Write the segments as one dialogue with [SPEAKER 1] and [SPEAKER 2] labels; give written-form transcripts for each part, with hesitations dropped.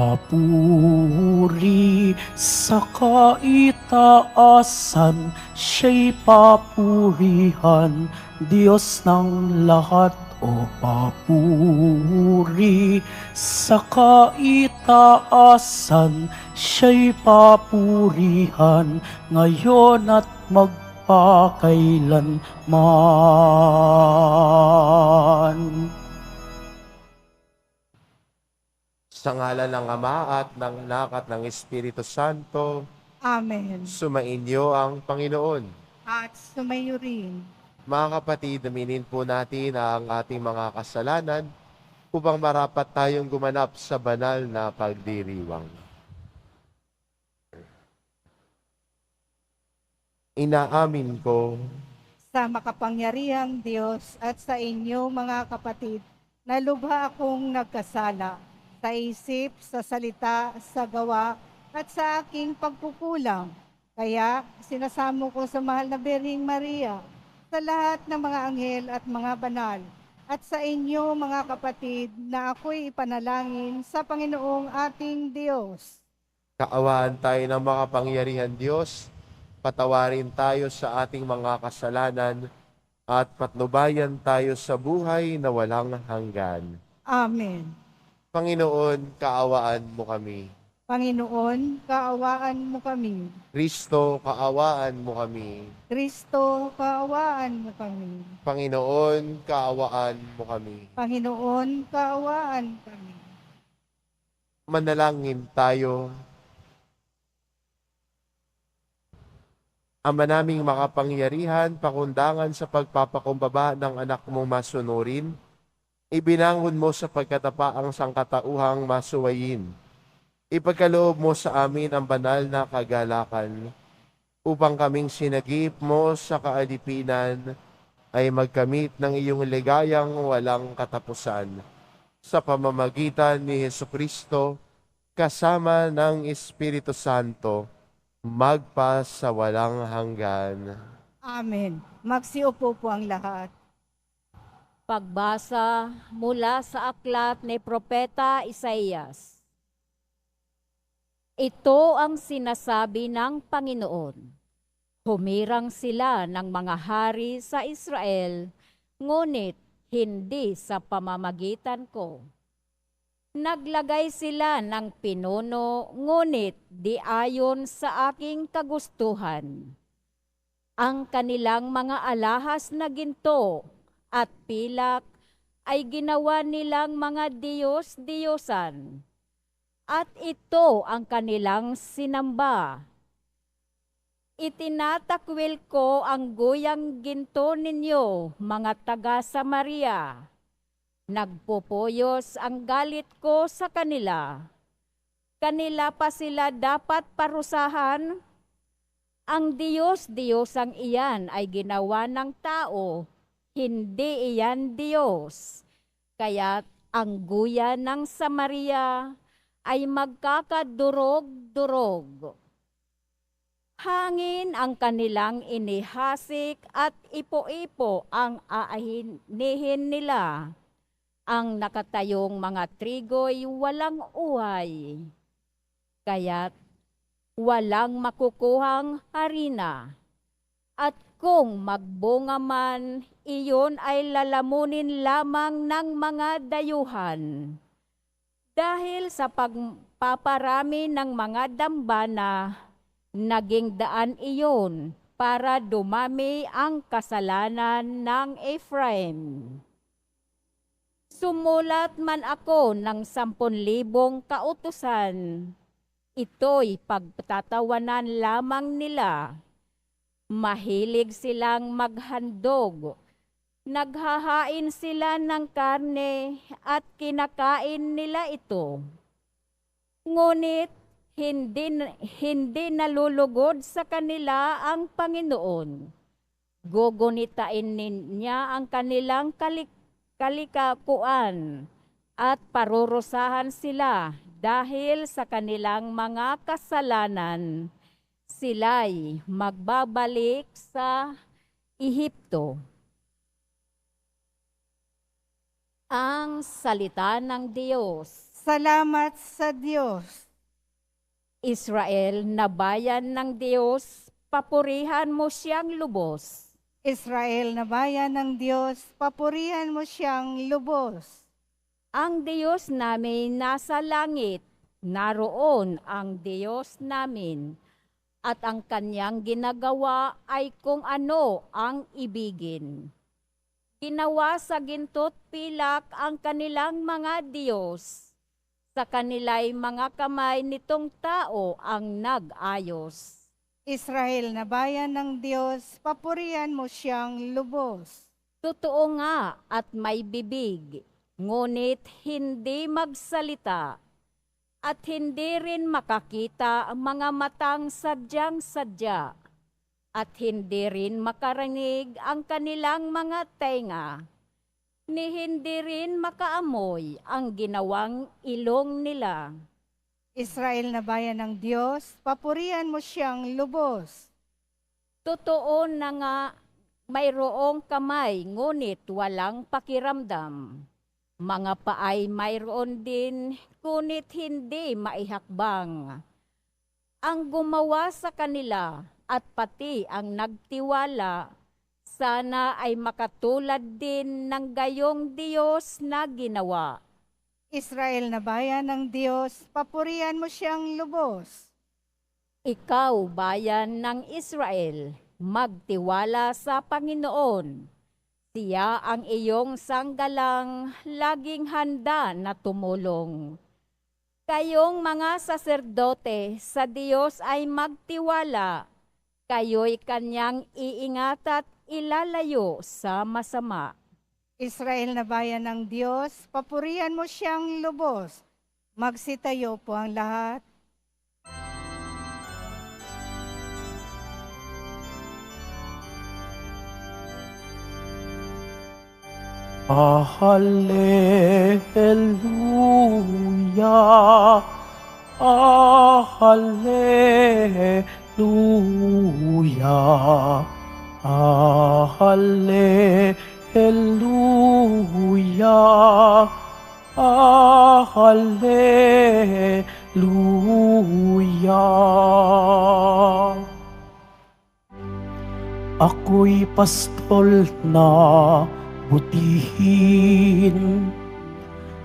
[SPEAKER 1] Papuri sa kaitaasan, siya'y papurihan, Diyos ng lahat. O papuri sa kaitaasan, siya'y papurihan, ngayon at magpakailanman.
[SPEAKER 2] Sa ngalan ng Ama at ng Anak at ng Espiritu Santo,
[SPEAKER 3] Amen.
[SPEAKER 2] sumainyo ang Panginoon.
[SPEAKER 3] At sumayo rin.
[SPEAKER 2] Mga kapatid, aminin po natin ang ating mga kasalanan upang marapat tayong gumanap sa banal na pagdiriwang. Inaamin ko
[SPEAKER 3] Sa makapangyarihang Diyos at sa inyo mga kapatid, na lubha akong nagkasala sa isip, sa salita, sa gawa, at sa aking pagkukulang. Kaya sinasamo ko sa mahal na Birheng Maria, sa lahat ng mga anghel at mga banal, at sa inyo mga kapatid na ako'y ipanalangin sa Panginoong ating Diyos.
[SPEAKER 2] kaawaan tayo ng makapangyarihan Diyos, patawarin tayo sa ating mga kasalanan, at patnubayan tayo sa buhay na walang hanggan.
[SPEAKER 3] Amen.
[SPEAKER 2] Panginoon, kaawaan mo kami.
[SPEAKER 3] Panginoon, kaawaan mo kami.
[SPEAKER 2] Kristo, kaawaan mo kami.
[SPEAKER 3] Kristo, kaawaan mo kami.
[SPEAKER 2] Panginoon, kaawaan mo kami.
[SPEAKER 3] Panginoon, kaawaan kami.
[SPEAKER 2] Manalangin tayo. Ama naming makapangyarihan, pakundangan sa pagpapakumbaba ng anak mong masunurin, ibinangon mo sa pagkatapa ang sangkatauhang masuwayin. Ipagkaloob mo sa amin ang banal na kagalakan, upang kaming sinagip mo sa kaalipinan ay magkamit ng iyong ligayang walang katapusan. Sa pamamagitan ni Jesucristo, kasama ng Espiritu Santo, magpa sa walang hanggan.
[SPEAKER 3] Amen. Magsiupo po ang lahat.
[SPEAKER 4] Pagbasa mula sa aklat ni Propeta Isaías. Ito ang sinasabi ng Panginoon. Humirang sila ng mga hari sa Israel, ngunit hindi sa pamamagitan ko. Naglagay sila ng pinuno, ngunit di ayon sa aking kagustuhan. Ang kanilang mga alahas na ginto at pilak ay ginawa nilang mga diyos-diyosan. At ito ang kanilang sinamba. Itinatakwil ko ang guyang ginto ninyo, mga taga-Samaria. Nagpupuyos ang galit ko sa kanila. Kanila pa sila dapat parusahan. Ang Diyos-Diyosang iyan ay ginawa ng tao, hindi iyan Diyos. Kaya't ang guya ng Samaria ay magkakadurog-durog. Hangin ang kanilang inihasik at ipo-ipo ang aahinihin nila. Ang nakatayong mga trigo'y walang uhay, kaya't walang makukuhang harina. At kung magbunga man, iyon ay lalamunin lamang ng mga dayuhan. Dahil sa pagpaparami ng mga dambana, naging daan iyon para dumami ang kasalanan ng Ephraim. Sumulat man ako ng 10,000 kautusan, ito'y pagtatawanan lamang nila. Mahilig silang maghandog, naghahain sila ng karne at kinakain nila ito. Ngunit hindi nalulugod sa kanila ang Panginoon. Gugunitain niya ang kanilang kalikakuan at parurusahan sila dahil sa kanilang mga kasalanan. Sila'y magbabalik sa Ehipto. Ang salita ng Diyos.
[SPEAKER 3] Salamat sa Diyos.
[SPEAKER 4] Israel na bayan ng Diyos, papurihan mo siyang lubos.
[SPEAKER 3] Israel na bayan ng Diyos, papurihan mo siyang lubos.
[SPEAKER 4] Ang Diyos namin nasa langit, naroon ang Diyos namin. At ang kanyang ginagawa ay kung ano ang ibigin. Ginawa sa ginto't pilak ang kanilang mga Diyos. Sa kanila'y mga kamay nitong tao ang nag-ayos.
[SPEAKER 3] Israel na bayan ng Diyos, papurihan mo siyang lubos.
[SPEAKER 4] Totoo nga at may bibig, ngunit hindi magsalita. At hindi rin makakita ang mga matang sadyang-sadya. At hindi rin makarinig ang kanilang mga tenga, ni hindi rin makaamoy ang ginawang ilong nila.
[SPEAKER 3] Israel na bayan ng Diyos, papurihan mo siyang lubos.
[SPEAKER 4] Totoo na nga mayroong kamay, ngunit walang pakiramdam. Mga paay mayroon din, ngunit hindi maihakbang. Ang gumawa sa kanila, at pati ang nagtiwala, sana ay makatulad din ng gayong Diyos na ginawa.
[SPEAKER 3] Israel na bayan ng Diyos, papurihan mo siyang lubos.
[SPEAKER 4] Ikaw, bayan ng Israel, magtiwala sa Panginoon. Siya ang iyong sanggalang, laging handa na tumulong. Kayong mga saserdote sa Diyos ay magtiwala. Kayo'y kanyang iingat at ilalayo sa masama.
[SPEAKER 3] Israel na bayan ng Diyos, papurihan mo siyang lubos. Magsitayo po ang lahat.
[SPEAKER 1] Hallelujah, hallelujah, hallelujah, hallelujah. Ako'y pastol na butihin,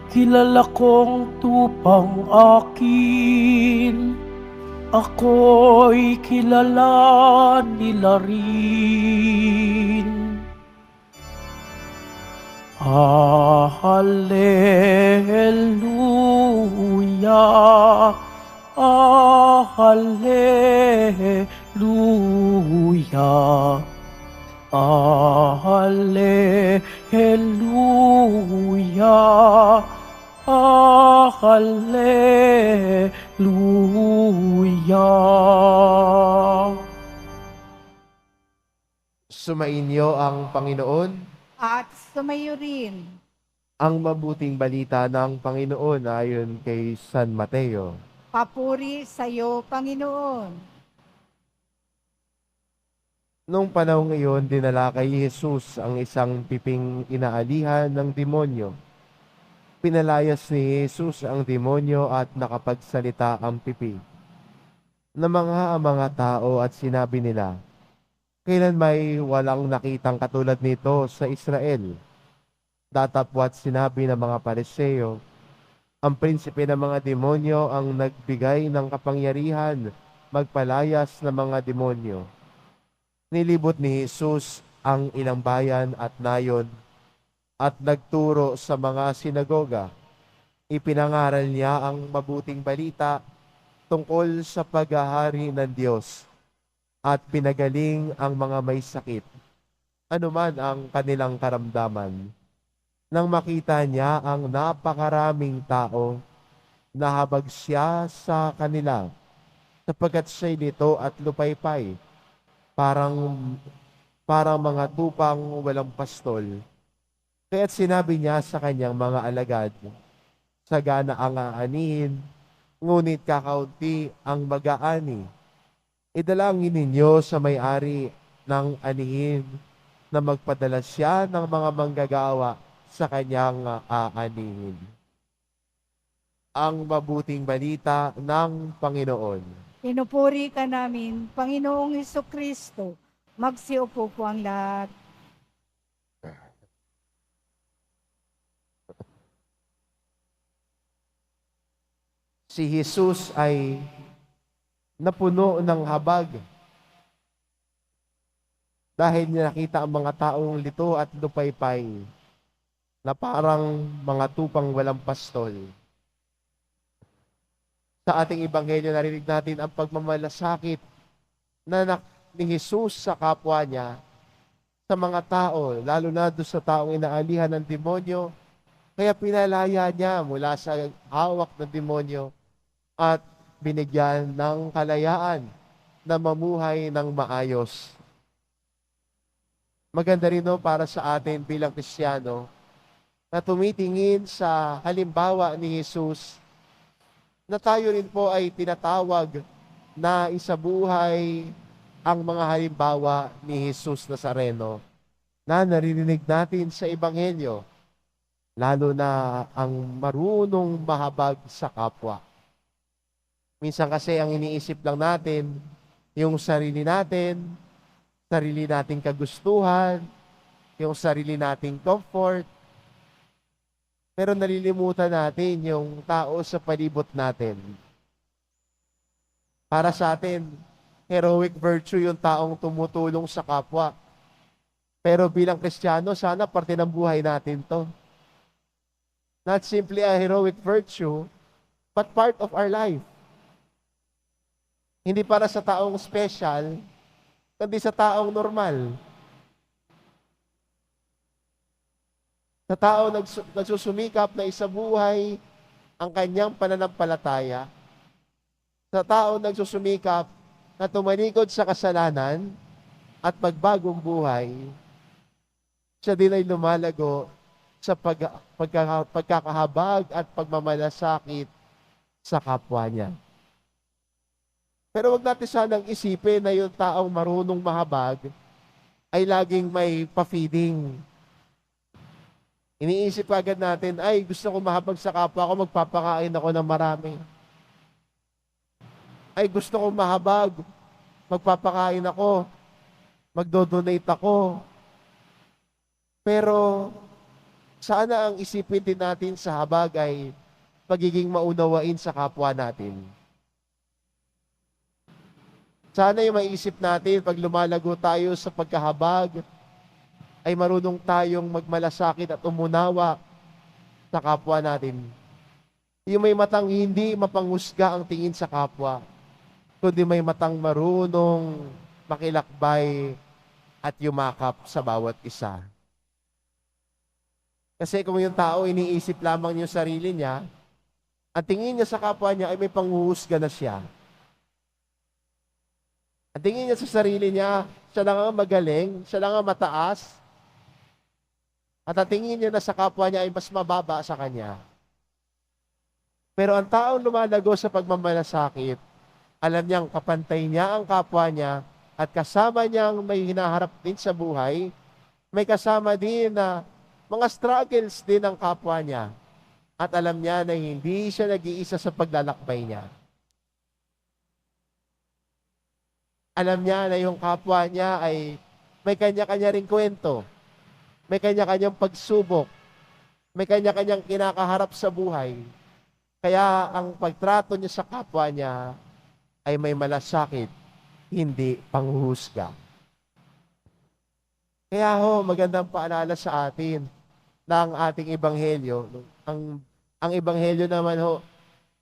[SPEAKER 1] kilala kong tupang akin, ako'y kilala nila rin. Hallelujah, hallelujah, hallelujah, hallelujah.
[SPEAKER 2] Sumainyo ang Panginoon.
[SPEAKER 3] At sumayo rin.
[SPEAKER 2] Ang mabuting balita ng Panginoon ayon kay San Mateo.
[SPEAKER 3] Papuri sa iyo, Panginoon.
[SPEAKER 2] Noong panahon ngayon, dinala kay Jesus ang isang piping inaalihan ng demonyo. Pinalayas ni Jesus ang demonyo at nakapagsalita ang pipi. Namangha ang mga tao at sinabi nila, "Kailan may walang nakitang katulad nito sa Israel?" Datapwat sinabi ng mga Pariseo, "Ang prinsipe ng mga demonyo ang nagbigay ng kapangyarihan magpalayas ng mga demonyo." Nilibot ni Jesus ang ilang bayan at nayon at nagturo sa mga sinagoga. Ipinangaral niya ang mabuting balita tungkol sa paghahari ng Diyos at pinagaling ang mga may sakit, anuman ang kanilang karamdaman. Nang makita niya ang napakaraming tao, nahabag siya sa kanila, sapagkat siya'y lito at lupaypay, parang mga tupang walang pastol. Kaya't sinabi niya sa kanyang mga alagad, "Sagana ang aanihin, ngunit kakaunti ang mag-aani. Idalangin ninyo sa may-ari ng anihin na magpadala siya ng mga manggagawa sa kanyang aaningin. Ang mabuting balita ng Panginoon.
[SPEAKER 3] Pinupuri ka namin, Panginoong Hesukristo. Magsiupo po ang lahat.
[SPEAKER 2] Si Jesus ay napuno ng habag dahil nakita ang mga taong lito at lupaypay na parang mga tupang walang pastol. Sa ating ebanghelyo, narinig natin ang pagmamalasakit ni Jesus sa kapwa niya, sa mga tao, lalo na doon sa taong inaalihan ng demonyo. Kaya pinalaya niya mula sa hawak ng demonyo at binigyan ng kalayaan na mamuhay ng maayos. Maganda rin para sa atin bilang Kristiyano na tumitingin sa halimbawa ni Jesus, na tayo rin po ay tinatawag na isabuhay ang mga halimbawa ni Jesus Nazareno na naririnig natin sa Ebanghelyo, lalo na ang marunong mahabag sa kapwa. Minsan kasi ang iniisip lang natin, yung sarili nating kagustuhan, yung sarili nating comfort, pero nalilimutan natin yung tao sa palibot natin. Para sa atin, heroic virtue yung taong tumutulong sa kapwa. Pero bilang Kristiyano, sana parte ng buhay natin to. Not simply a heroic virtue, but part of our life. Hindi para sa taong special, kundi sa taong normal. Sa tao nagsusumikap na isabuhay ang kanyang pananampalataya. Sa tao nagsusumikap na tumalikod sa kasalanan at magbagong buhay, siya din ay lumalago sa pagkakahabag at pagmamalasakit sa kapwa niya. Pero wag natin sanang isipin na yung taong marunong mahabag ay laging may pa-feeding. Iniisip agad natin, ay gusto ko mahabag sa kapwa ko, magpapakain ako ng marami. Ay gusto ko mahabag, magpapakain ako, magdodonate ako. Pero sana ang isipin din natin sa habag ay pagiging maunawain sa kapwa natin. Sana yung maiisip natin pag lumalago tayo sa pagkahabag, ay marunong tayong magmalasakit at umunawa sa kapwa natin. Yung may matang hindi mapanghusga ang tingin sa kapwa, kundi may matang marunong makilakbay at yumakap sa bawat isa. Kasi kung yung tao iniisip lamang yung sarili niya, ang tingin niya sa kapwa niya ay may panghuhusga na siya. Ang tingin niya sa sarili niya, siya lang ang magaling, siya lang ang mataas, at ang tingin niya na sa kapwa niya ay mas mababa sa kanya. Pero ang taong lumalago sa pagmamalasakit, alam niyang kapantay niya ang kapwa niya at kasama niyang may hinaharap din sa buhay, may kasama din na mga struggles din ng kapwa niya. At alam niya na hindi siya nag-iisa sa paglalakbay niya. Alam niya na yung kapwa niya ay may kanya-kanya ring kwento. May kanya-kanyang pagsubok. May kanya-kanyang kinakaharap sa buhay. Kaya ang pagtrato niya sa kapwa niya ay may malasakit, hindi panghuhusga. Kaya magandang paalala sa atin ng ating ebanghelyo. Ang ebanghelyo naman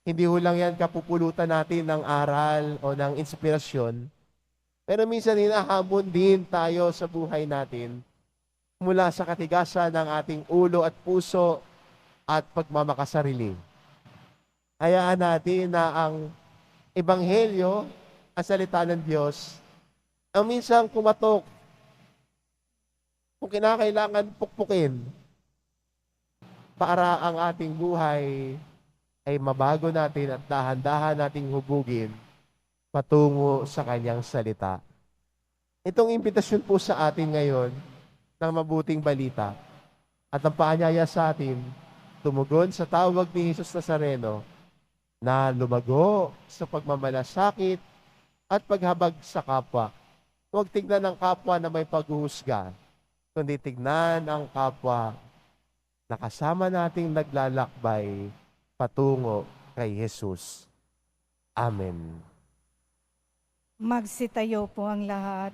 [SPEAKER 2] hindi lang yan kapupulutan natin ng aral o ng inspirasyon. Pero minsan hinahamon din tayo sa buhay natin mula sa katigasan ng ating ulo at puso at pagmamakasarili. Hayaan natin na ang ebanghelyo, ang salita ng Diyos, ang minsan kumatok, kung kinakailangan pukpukin, para ang ating buhay ay mabago natin at dahan-dahan nating hubugin patungo sa kanyang salita. Itong imbitasyon po sa atin ngayon ng mabuting balita At ang paanyaya sa atin, tumugon sa tawag ni Jesus Nazareno na lumago sa pagmamalasakit at paghabag sa kapwa. Huwag tignan ang kapwa na may paghuhusga, kundi tignan ang kapwa na kasama nating naglalakbay patungo kay Jesus. Amen.
[SPEAKER 3] Magsitayo po ang lahat.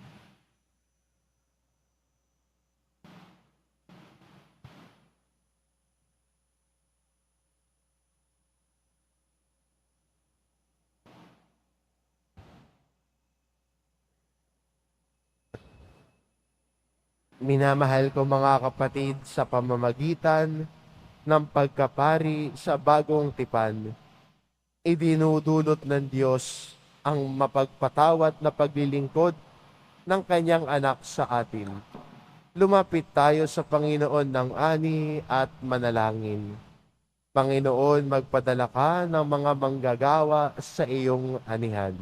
[SPEAKER 2] Minamahal ko mga kapatid, sa pamamagitan ng pagkapari sa bagong tipan, idinudulot ng Diyos ang mapagpatawad na paglilingkod ng kanyang anak sa atin. Lumapit tayo sa Panginoon ng ani at manalangin. Panginoon, magpadala ka ng mga manggagawa sa iyong anihan.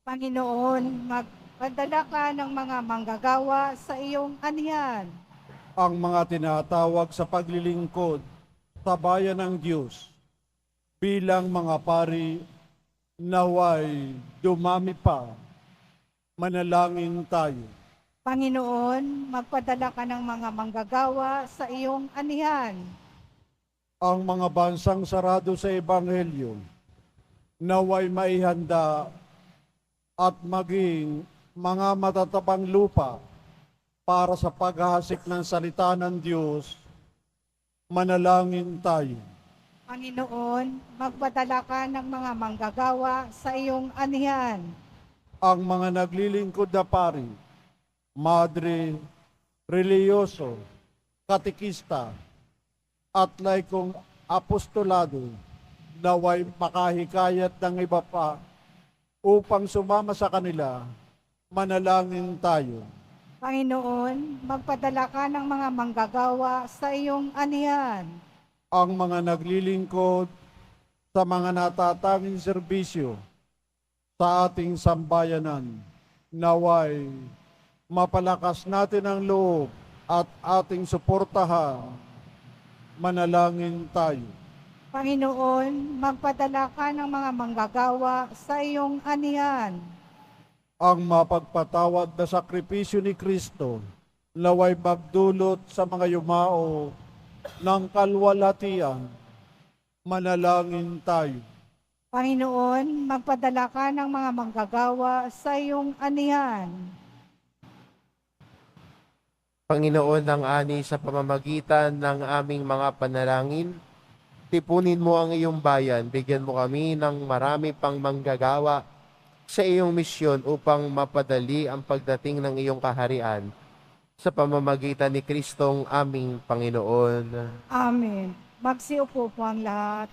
[SPEAKER 3] Panginoon, magpadala ka ng mga manggagawa sa iyong anihan.
[SPEAKER 5] Ang mga tinatawag sa paglilingkod sa bayan ng Diyos bilang mga pari, naway dumami pa. Manalangin tayo.
[SPEAKER 3] Panginoon, magpadala ka ng mga manggagawa sa iyong anihan.
[SPEAKER 5] Ang mga bansang sarado sa Ebanghelyo, naway maihanda at maging mga matatabang lupa para sa paghahasik ng salita ng Diyos. Manalangin tayo.
[SPEAKER 3] Panginoon, magpadala ka ng mga manggagawa sa iyong anihan.
[SPEAKER 5] Ang mga naglilingkod na pari, madre, reliyoso, katikista, at laikong apostolado, naway makahikayat ng iba pa upang sumama sa kanila. Manalangin tayo.
[SPEAKER 3] Panginoon, magpadala ka ng mga manggagawa sa iyong anihan.
[SPEAKER 5] Ang mga naglilingkod sa mga natatanging serbisyo sa ating sambayanan, naway mapalakas natin ang loob at ating suportahan. Manalangin tayo.
[SPEAKER 3] Panginoon, magpadala ka ng mga manggagawa sa iyong anihan.
[SPEAKER 5] Ang mapagpatawad na sakripisyo ni Kristo, naway magdulot sa mga yumao ng kalwalhatian. Manalangin tayo.
[SPEAKER 3] Panginoon, magpadala ka ng mga manggagawa sa iyong anihan.
[SPEAKER 2] Panginoon ng ani, sa pamamagitan ng aming mga panalangin, tipunin mo ang iyong bayan, bigyan mo kami ng marami pang manggagawa sa iyong misyon upang mapadali ang pagdating ng iyong kaharian sa pamamagitan ni Kristong aming Panginoon.
[SPEAKER 3] Amen. Magsiupo po ang lahat.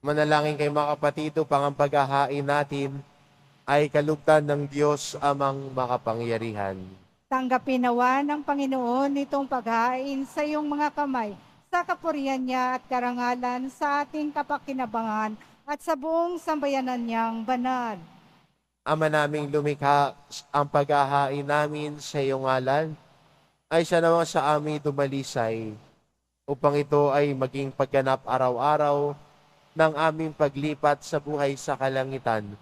[SPEAKER 2] Manalangin kayo mga kapatid, upang ang paghahain natin ay kalugdan ng Diyos amang makapangyarihan.
[SPEAKER 3] Tanggapin nawa ng Panginoon itong paghain sa iyong mga kamay sa kapurihan niya at karangalan sa ating kapakinabangan at sa buong sambayanan niyang banal.
[SPEAKER 2] Ama naming lumikha, ang paghahain namin sa iyong ngalan ay siya naman sa amin dumalisay, upang ito ay maging pagganap araw-araw ng aming paglipat sa buhay sa kalangitan,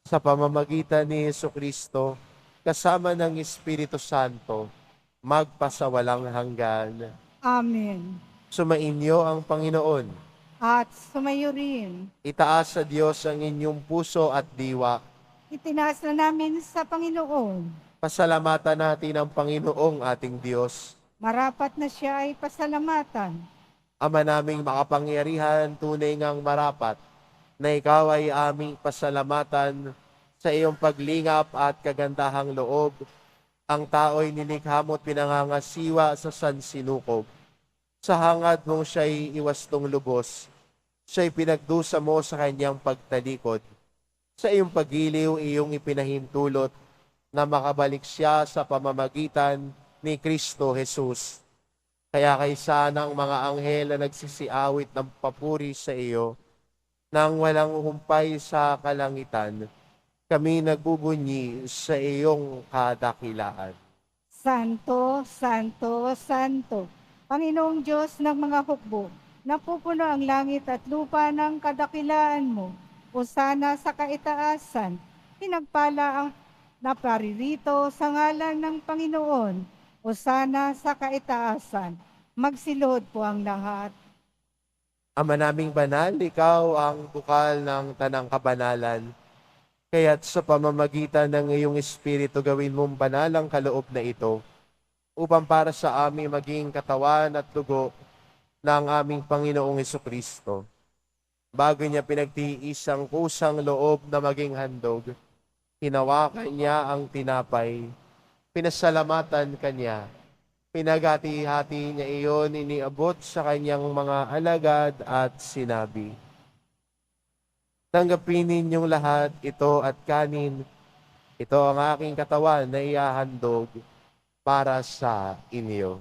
[SPEAKER 2] sa pamamagitan ni Jesucristo, kasama ng Espiritu Santo, magpasawalang hanggan.
[SPEAKER 3] Amen.
[SPEAKER 2] Sumainyo ang Panginoon.
[SPEAKER 3] At sumayo rin.
[SPEAKER 2] Itaas sa Diyos ang inyong puso at diwa.
[SPEAKER 3] Itinaas na namin sa Panginoon.
[SPEAKER 2] Pasalamatan natin ang Panginoong ating Diyos.
[SPEAKER 3] Marapat na siya ay pasalamatan.
[SPEAKER 2] Ama naming makapangyarihan, tunay ngang marapat, na ikaw ay aming pasalamatan sa iyong paglingap at kagandahang loob. Ang tao'y nilikha mo't pinangangasiwa sa sansinukob. Sa hangad mong siya'y iwastong lubos, siya'y pinagdusa mo sa kanyang pagtalikod. Sa iyong pagiliw, iyong ipinahintulot na makabalik siya sa pamamagitan ni Kristo Jesus. Kaya kaysa ng mga anghel na nagsisiawit ng papuri sa iyo, nang walang humpay sa kalangitan, kami nagbubunyi sa iyong kadakilaan.
[SPEAKER 3] Santo, Santo, Santo, Panginoong Diyos ng mga hukbo, napupuno ang langit at lupa ng kadakilaan mo. Hosana sa kaitaasan, pinagpala ang naparirito sa ngalan ng Panginoon. Hosana sa kaitaasan, magsilod po ang lahat.
[SPEAKER 2] Ama naming banal, ikaw ang bukal ng tanang kabanalan. Kaya't sa pamamagitan ng iyong Espiritu gawin mong banal ang kaloob na ito, upang para sa amin maging katawan at dugo ng aming Panginoong Hesukristo. Bago niya pinagtiis ang kusang loob na maging handog, hinawakan niya ang tinapay, pinasalamatan kanya, pinagati-hati niya iyon, iniabot sa kanyang mga alagad at sinabi, "Tanggapin ninyong lahat ito at kanin, ito ang aking katawan na ihahandog para sa inyo."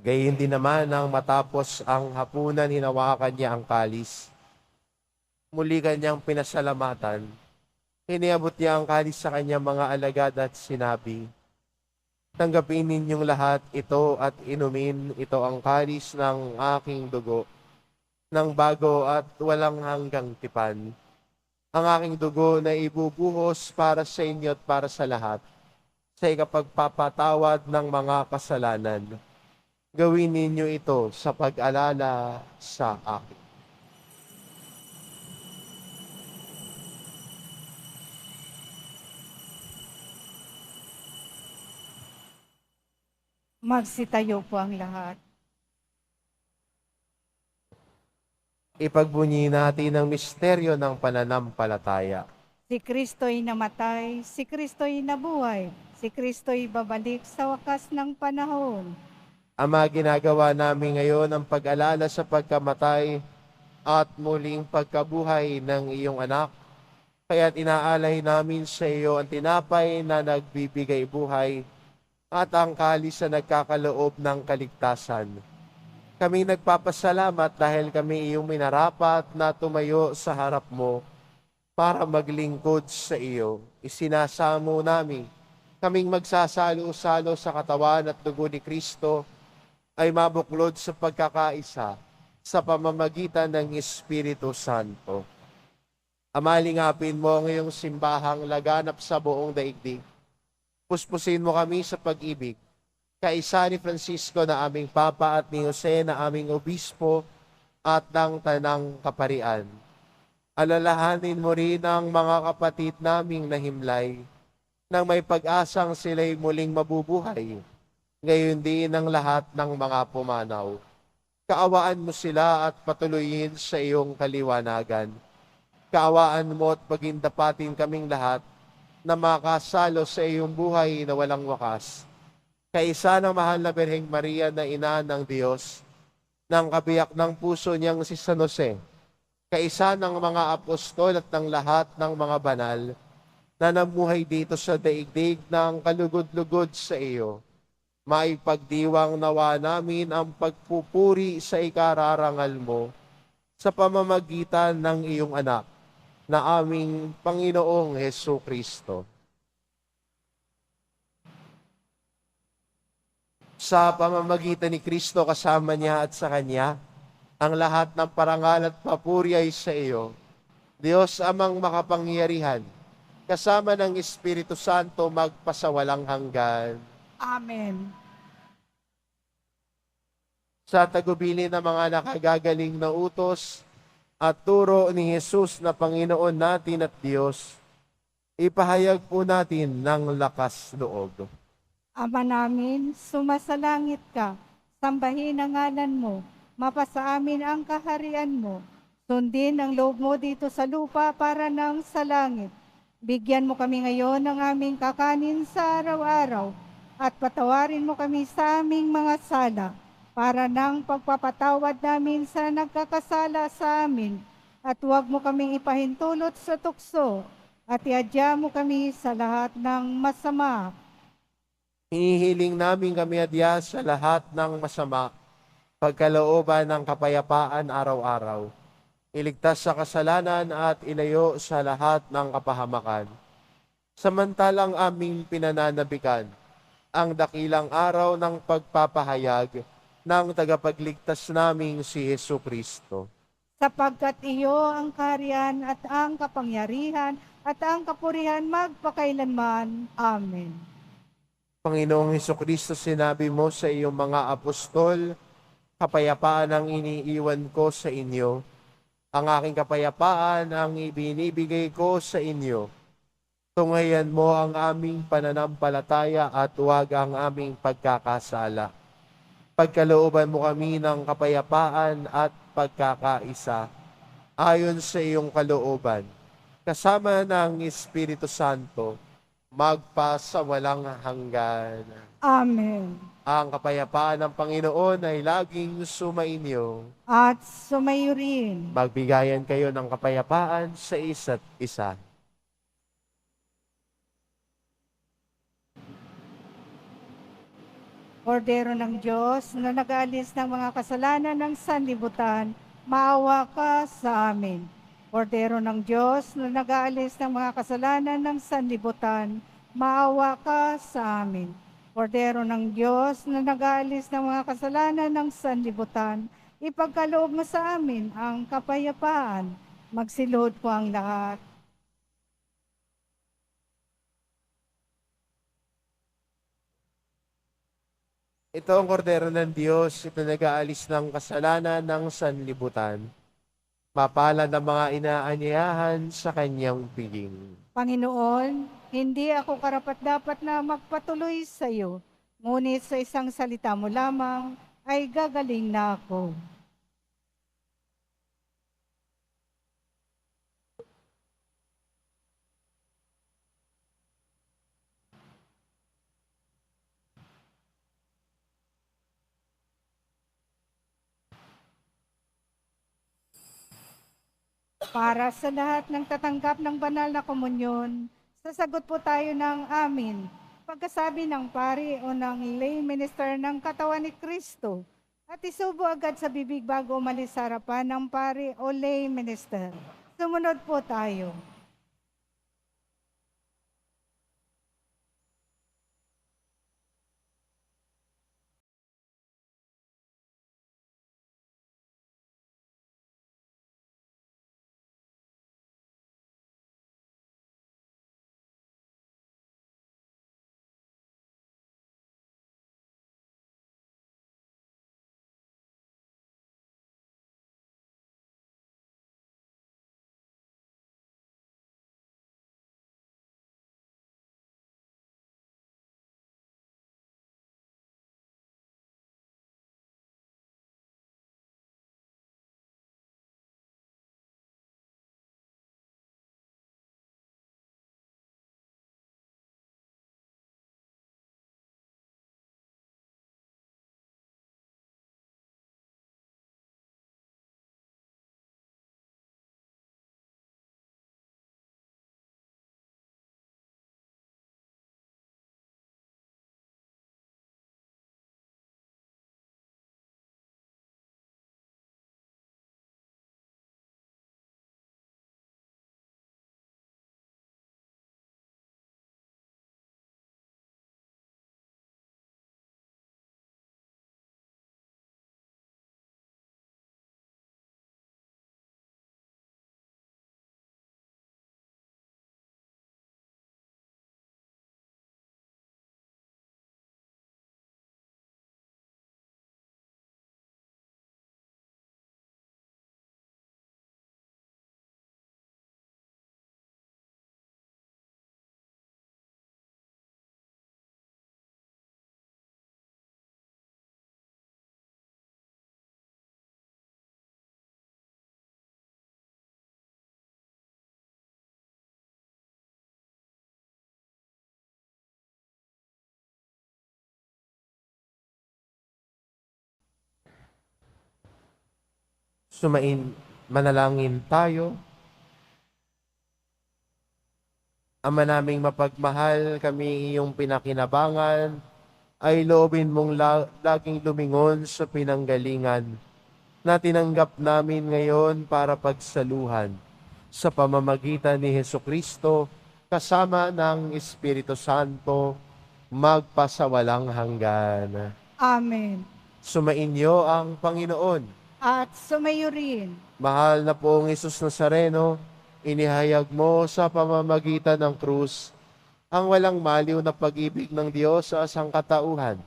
[SPEAKER 2] Gayon din naman nang matapos ang hapunan, hinawakan niya ang kalis. Muli kanyang pinasalamatan. Iniabot niya ang kalis sa kanyang mga alagad at sinabi, "Tanggapin ninyong lahat ito at inumin, ito ang kalis ng aking dugo, ng bago at walang hanggang tipan. Ang aking dugo na ibubuhos para sa inyo at para sa lahat, sa ikapagpapatawad ng mga kasalanan. Gawin ninyo ito sa pag-alala sa akin."
[SPEAKER 3] Magsitayo po ang lahat.
[SPEAKER 2] Ipagbunyi natin ang misteryo ng pananampalataya.
[SPEAKER 3] Si Kristo'y namatay, si Kristo'y nabuhay, si Kristo'y babalik sa wakas ng panahon.
[SPEAKER 2] Ama, ginagawa namin ngayon ang pag-alala sa pagkamatay at muling pagkabuhay ng iyong anak. Kaya't inaalay namin sa iyo ang tinapay na nagbibigay buhay at ang kalis na nagkakaloob ng kaligtasan. Kami nagpapasalamat dahil kami iyong minarapat na tumayo sa harap mo para maglingkod sa iyo. Isinasamo namin kaming magsasalo-salo sa katawan at dugo ni Kristo ay mabuklod sa pagkakaisa sa pamamagitan ng Espiritu Santo. Amalingapin mo ang iyong simbahang laganap sa buong daigdig. Puspusin mo kami sa pag-ibig, kaisa ni Francisco na aming Papa at ni Jose na aming Obispo at ng Tanang Kaparian. Alalahanin mo rin ang mga kapatid naming nahimlay nang may pag-asang sila'y muling mabubuhay. Ngayon din ang lahat ng mga pumanaw. Kaawaan mo sila at patuloyin sa iyong kaliwanagan. Kaawaan mo at pagindapatin kaming lahat na makasalo sa iyong buhay na walang wakas. Kaisa ng mahal na Birheng Maria na Ina ng Diyos, ng kabiyak ng puso niyang si San Jose, kaisa ng mga apostol at ng lahat ng mga banal na namuhay dito sa daigdig ng kalugod-lugod sa iyo. Maipagdiwang nawa namin ang pagpupuri sa ikararangal mo sa pamamagitan ng iyong anak na aming Panginoong Hesu Kristo. Sa pamamagitan ni Kristo kasama niya at sa Kanya, ang lahat ng parangal at papuri ay sa iyo, Diyos amang makapangyarihan, kasama ng Espiritu Santo magpasawalang hanggan.
[SPEAKER 3] Amen.
[SPEAKER 2] Sa tagubilin ng mga nakagagaling na utos at turo ni Jesus na Panginoon natin at Diyos, ipahayag po natin ng lakas loob.
[SPEAKER 3] Ama namin, sumasalangit ka, sambahin ang ngalan mo, mapasa amin ang kaharian mo, sundin ang loob mo dito sa lupa para nang sa langit. Bigyan mo kami ngayon ng aming kakanin sa araw-araw, at patawarin mo kami sa aming mga sala, para nang pagpapatawad namin sa nagkakasala sa amin, at huwag mo kaming ipahintulot sa tukso, at iadya mo kami sa lahat ng masama.
[SPEAKER 2] Hinihiling namin kami adya sa lahat ng masama, pagkalooban ng kapayapaan araw-araw. Iligtas sa kasalanan at ilayo sa lahat ng kapahamakan. Samantalang aming pinananabikan ang dakilang araw ng pagpapahayag ng tagapagligtas naming si Hesu Kristo.
[SPEAKER 3] Sapagkat iyo ang kaharian at ang kapangyarihan at ang kapurihan magpakailanman. Amen.
[SPEAKER 2] Panginoong Hesukristo, sinabi mo sa iyong mga apostol, kapayapaan ang iniiwan ko sa inyo. Ang aking kapayapaan ang ibinibigay ko sa inyo. Tunghayan mo ang aming pananampalataya at huwag ang aming pagkakasala. Pagkalooban mo kami ng kapayapaan at pagkakaisa, ayon sa iyong kalooban, kasama ng Espiritu Santo, magpasawalang hanggan.
[SPEAKER 3] Amen.
[SPEAKER 2] Ang kapayapaan ng Panginoon ay laging sumainyo.
[SPEAKER 3] At sumayo rin.
[SPEAKER 2] Magbigayan kayo ng kapayapaan sa isa't isa.
[SPEAKER 3] Kordero ng Diyos na nag-aalis ng mga kasalanan ng sanlibutan, maawa ka sa amin. Kordero ng Diyos na nag-aalis ng mga kasalanan ng sanlibutan, maawa ka sa amin. Kordero ng Diyos na nag-aalis ng mga kasalanan ng sanlibutan, ipagkaloob mo sa amin ang kapayapaan. Magsilod po ang lahat.
[SPEAKER 2] Ito ang kordero ng Diyos, ito nag-aalis ng kasalanan ng sanlibutan. Mapalad ang mga inaanyayahan sa kanyang piging.
[SPEAKER 3] Panginoon, hindi ako karapat-dapat na magpatuloy sa iyo, ngunit sa isang salita mo lamang ay gagaling na ako. Para sa lahat ng tatanggap ng banal na komunyon, sasagot po tayo ng amin. Pagkasabi ng pari o ng lay minister ng katawan ni Kristo, at isubo agad sa bibig bago umalis sa harapan ng pari o lay minister. Sumunod po tayo.
[SPEAKER 2] Manalangin tayo. Ama naming mapagmahal, kami iyong pinakinabangan, ay loobin mong laging lumingon sa pinanggalingan na tinanggap namin ngayon para pagsaluhan sa pamamagitan ni Hesukristo kasama ng Espiritu Santo magpasawalang hanggan.
[SPEAKER 3] Amen.
[SPEAKER 2] Sumainyo ang Panginoon.
[SPEAKER 3] At sumayo rin.
[SPEAKER 2] Mahal na poong Hesus Nazareno, inihayag mo sa pamamagitan ng krus ang walang maliw na pag-ibig ng Diyos sa sangkatauhan.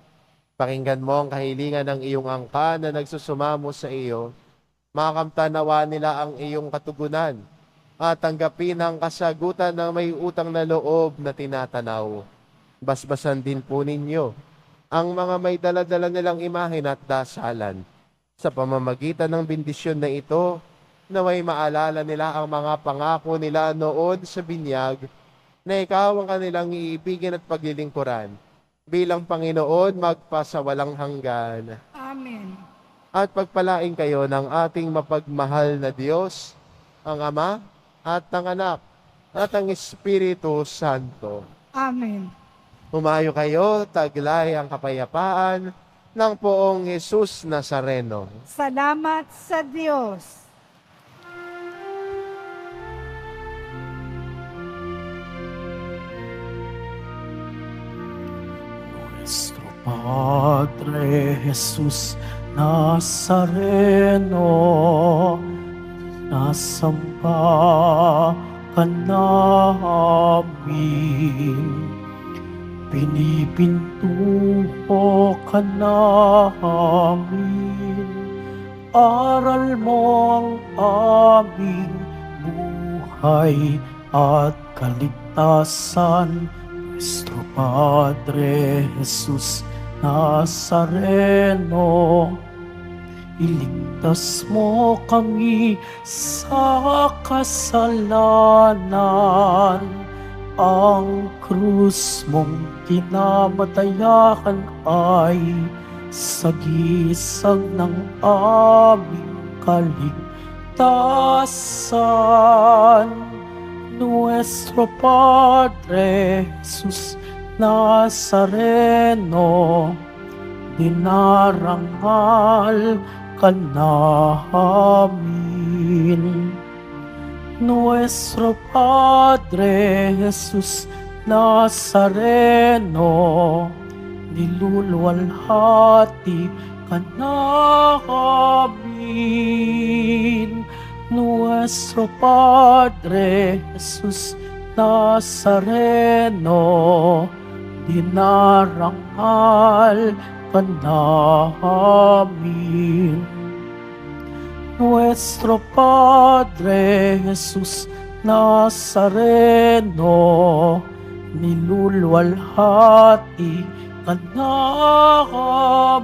[SPEAKER 2] Pakinggan mo ang kahilingan ng iyong angka na nagsusumamo sa iyo. Makamtanawa nila ang iyong katugunan at tanggapin ang kasagutan ng may utang na loob na tinatanaw. Basbasan din po ninyo ang mga may daladala nilang imahen at dasalan. Sa pamamagitan ng bendisyon na ito, naway maalala nila ang mga pangako nila noon sa binyag na ikaw ang kanilang iibigin at paglilingkuran bilang Panginoon magpasawalang hanggan.
[SPEAKER 3] Amen.
[SPEAKER 2] At pagpalain kayo ng ating mapagmahal na Diyos, ang Ama at ang Anak at ang Espiritu Santo.
[SPEAKER 3] Amen.
[SPEAKER 2] Humayo kayo, taglay ang kapayapaan ng poong Hesus Nazareno.
[SPEAKER 3] Salamat sa Diyos.
[SPEAKER 1] Nuestro Padre Jesús Nazareno, nasamba ka namin. Pinipintuho ka namin, aral mo ang aming buhay at kaligtasan. Nuestro Padre Jesus Nazareno, iligtas mo kami sa kasalanan. Ang krus mong kinamatayan ay sagisag ng aming kaligtasan. Nuestro Padre Jesus Nazareno, dinarangal ka namin. Nuestro Padre Jesus Nazareno, niluluwalhati ka namin. Nuestro Padre Jesus Nazareno, dinarangal ka namin. Nuestro Padre Jesus Nazareno, niluluwalhati ka namin.